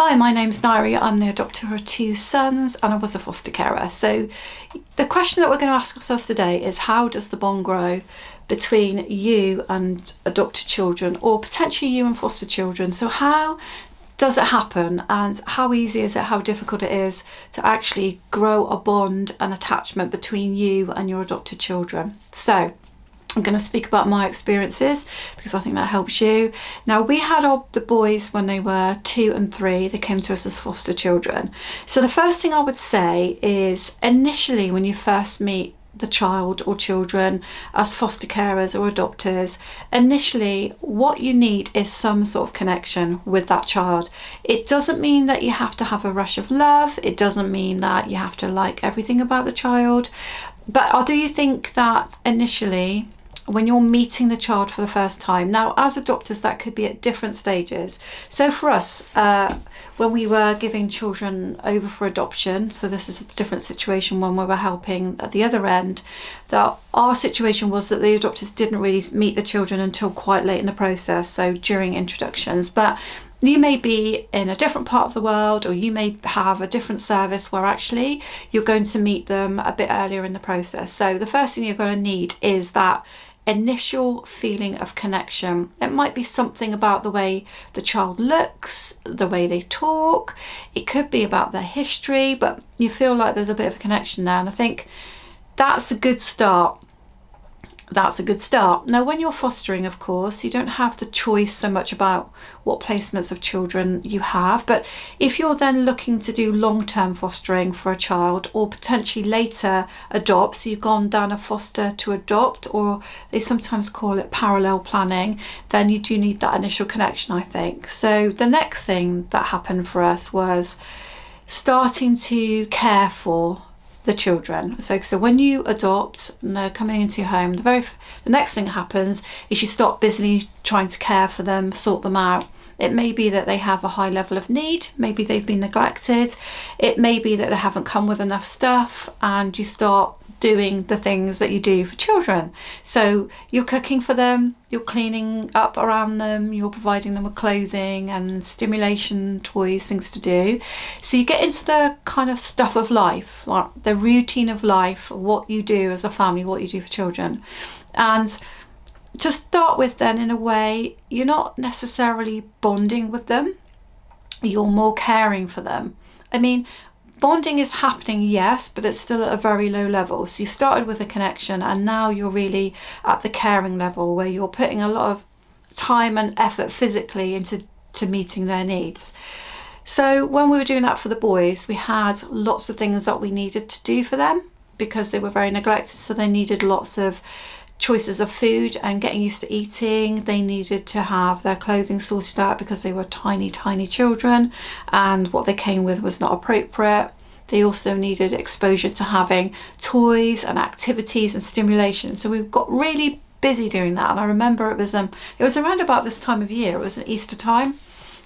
Hi, my name's Nairi. I'm the adopter of two sons and I was a foster carer. So the question that we're going to ask ourselves today is, how does the bond grow between you and adopted children, or potentially you and foster children? So how does it happen, and how easy is it, how difficult it is to actually grow a bond and attachment between you and your adopted children? So I'm going to speak about my experiences because I think that helps you. Now, we had the boys when they were 2 and 3. They came to us as foster children. So the first thing I would say is, initially when you first meet the child or children as foster carers or adopters, initially what you need is some sort of connection with that child. It doesn't mean that you have to have a rush of love. It doesn't mean that you have to like everything about the child. But do you think that initially, when you're meeting the child for the first time, now as adopters that could be at different stages. So for us, when we were giving children over for adoption, so this is a different situation when we were helping at the other end, that our situation was that the adopters didn't really meet the children until quite late in the process, so during introductions. But you may be in a different part of the world, or you may have a different service where actually you're going to meet them a bit earlier in the process. So the first thing you're going to need is that initial feeling of connection. It might be something about the way the child looks, the way they talk. It could be about their history, but you feel like there's a bit of a connection there. And I think that's a good start. That's a good start. Now, when you're fostering, of course, you don't have the choice so much about what placements of children you have. But if you're then looking to do long-term fostering for a child, or potentially later adopt, so you've gone down a foster to adopt, or they sometimes call it parallel planning, then you do need that initial connection, I think. So the next thing that happened for us was starting to care for the children. So when you adopt and they're coming into your home, the next thing that happens is you start busily trying to care for them, sort them out. It may be that they have a high level of need, maybe they've been neglected, it may be that they haven't come with enough stuff, and you start doing the things that you do for children. So you're cooking for them, you're cleaning up around them, you're providing them with clothing and stimulation toys, things to do. So you get into the kind of stuff of life, like the routine of life, what you do as a family, what you do for children. And to start with, then, in a way, you're not necessarily bonding with them, you're more caring for them. I mean, bonding is happening, yes, but it's still at a very low level. So you started with a connection, and now you're really at the caring level, where you're putting a lot of time and effort physically into meeting their needs. So when we were doing that for the boys, we had lots of things that we needed to do for them because they were very neglected. So they needed lots of choices of food and getting used to eating. They needed to have their clothing sorted out because they were tiny children, and what they came with was not appropriate. They also needed exposure to having toys and activities and stimulation. So we've got really busy doing that. And I remember it was around about this time of year. It was an Easter time.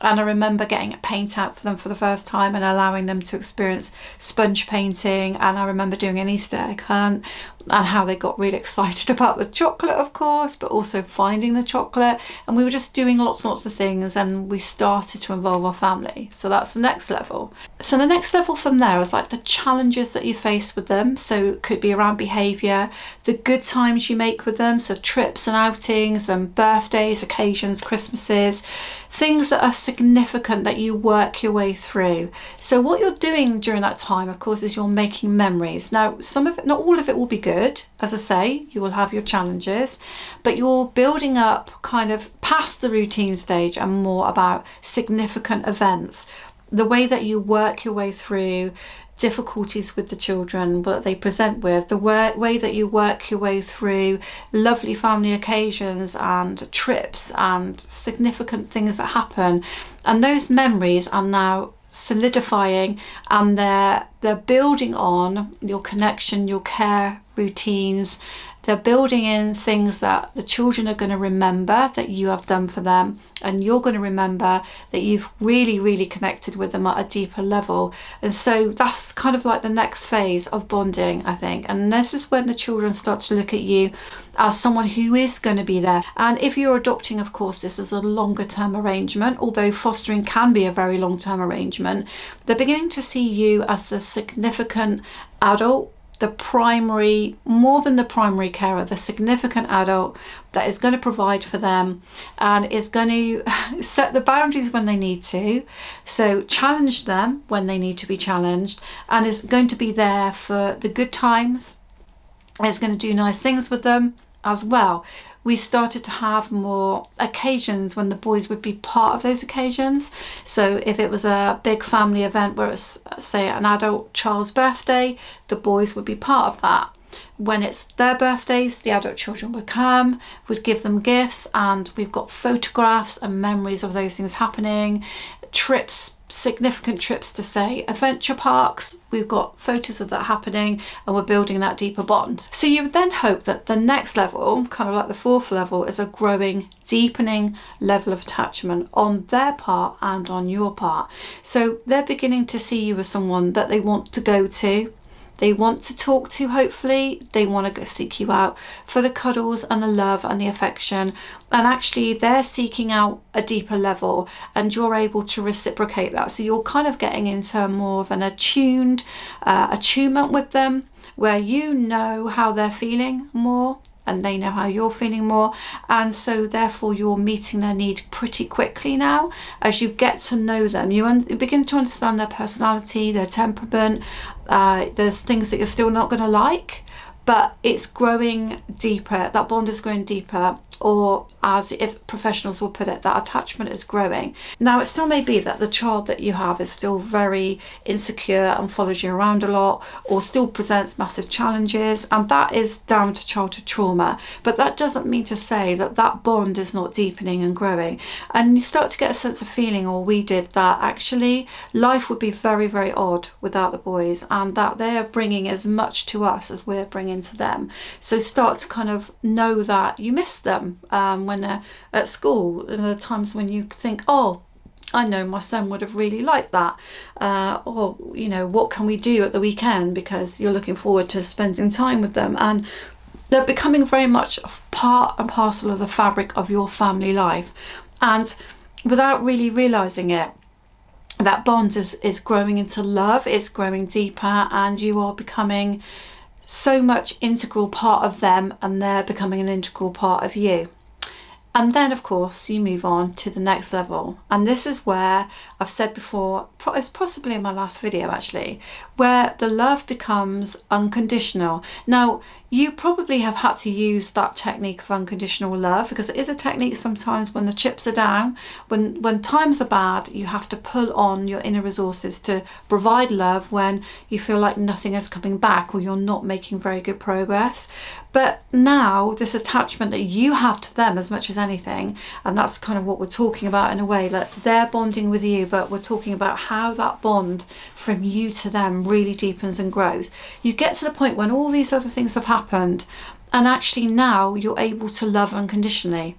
And I remember getting paint out for them for the first time and allowing them to experience sponge painting. And I remember doing an Easter egg hunt, and how they got really excited about the chocolate, of course, but also finding the chocolate. And we were just doing lots and lots of things, and we started to involve our family. So that's the next level. So the next level from there is like the challenges that you face with them. So it could be around behaviour, the good times you make with them, so trips and outings and birthdays, occasions, Christmases, things that are significant that you work your way through. So what you're doing during that time, of course, is you're making memories. Now, some of it, not all of it, will be good. As I say, you will have your challenges, but you're building up kind of past the routine stage and more about significant events. The way that you work your way through difficulties with the children, what they present with, the way that you work your way through lovely family occasions and trips and significant things that happen. And those memories are now solidifying, and they're building on your connection, your care routines, They're building in things that the children are going to remember that you have done for them, and you're going to remember that you've really, really connected with them at a deeper level. And so that's kind of like the next phase of bonding, I think. And this is when the children start to look at you as someone who is going to be there. And if you're adopting, of course, this is a longer term arrangement, although fostering can be a very long term arrangement. They're beginning to see you as a significant adult, the primary, more than the primary carer, the significant adult that is going to provide for them and is going to set the boundaries when they need to, so challenge them when they need to be challenged, and is going to be there for the good times, is going to do nice things with them as well. We started to have more occasions when the boys would be part of those occasions. So if it was a big family event where it's, say, an adult child's birthday, the boys would be part of that. When it's their birthdays, the adult children would come, would give them gifts, and we've got photographs and memories of those things happening. Trips, significant trips to, say, adventure parks, we've got photos of that happening, and we're building that deeper bond. So you would then hope that the next level, kind of like the fourth level, is a growing, deepening level of attachment on their part and on your part. So they're beginning to see you as someone that they want to go to, they want to talk to, hopefully. They want to go seek you out for the cuddles and the love and the affection. And actually they're seeking out a deeper level, and you're able to reciprocate that. So you're kind of getting into more of an attunement with them, where you know how they're feeling more and they know how you're feeling more, and so therefore you're meeting their need pretty quickly now. As you get to know them, you begin to understand their personality, their temperament. There's things that you're still not going to like, but it's growing deeper. That bond is growing deeper, or as if professionals will put it, that attachment is growing. Now, it still may be that the child that you have is still very insecure and follows you around a lot, or still presents massive challenges, and that is down to childhood trauma. But that doesn't mean to say that that bond is not deepening and growing. And you start to get a sense of feeling, or we did, that actually life would be very, very odd without the boys, and that they're bringing as much to us as we're bringing to them. So start to kind of know that you miss them when they're at school. And there are times when you think, oh, I know my son would have really liked that, or you know, what can we do at the weekend, because you're looking forward to spending time with them, and they're becoming very much a part and parcel of the fabric of your family life. And without really realizing it, that bond is growing into love, it's growing deeper, and you are becoming so much integral part of them, and they're becoming an integral part of you. And then, of course, you move on to the next level. And this is where I've said before, it's possibly in my last video actually, where the love becomes unconditional. Now, you probably have had to use that technique of unconditional love, because it is a technique sometimes when the chips are down, when times are bad, you have to pull on your inner resources to provide love when you feel like nothing is coming back, or you're not making very good progress. But now this attachment that you have to them as much as anything, and that's kind of what we're talking about in a way, that they're bonding with you, but we're talking about how that bond from you to them really deepens and grows. You get to the point when all these other things have happened, and actually now you're able to love unconditionally.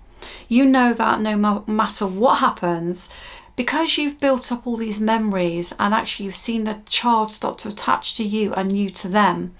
You know that no matter what happens, because you've built up all these memories, and actually you've seen the child start to attach to you and you to them,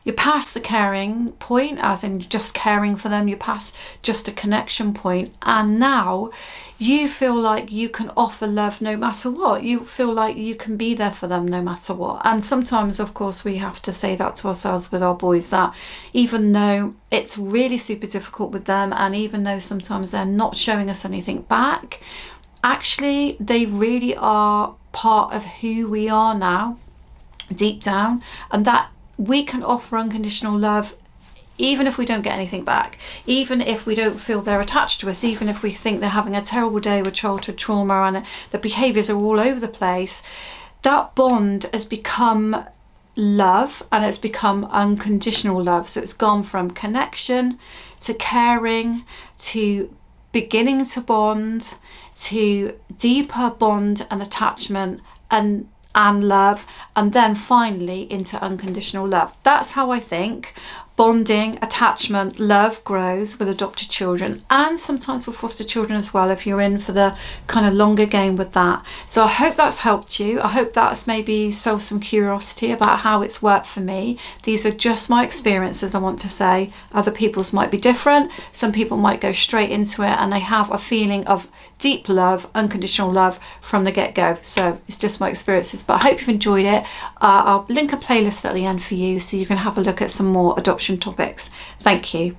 you're past the caring point, as in just caring for them, you're past just a connection point, and now you feel like you can offer love no matter what. You feel like you can be there for them no matter what. And sometimes, of course, we have to say that to ourselves with our boys, that even though it's really super difficult with them, and even though sometimes they're not showing us anything back, actually they really are part of who we are now, deep down, and that we can offer unconditional love even if we don't get anything back, even if we don't feel they're attached to us, even if we think they're having a terrible day with childhood trauma and the behaviours are all over the place. That bond has become love, and it's become unconditional love. So it's gone from connection to caring to beginning to bond to deeper bond and attachment and love, and then finally into unconditional love. That's how I think. bonding, attachment, love grows with adopted children, and sometimes with foster children as well, if you're in for the kind of longer game with that. So I hope that's helped you. I hope that's maybe solved some curiosity about how it's worked for me. These are just my experiences, I want to say. Other people's might be different. Some people might go straight into it and they have a feeling of deep love, unconditional love from the get-go. So it's just my experiences, but I hope you've enjoyed it. I'll link a playlist at the end for you so you can have a look at some more adoption topics. Thank you.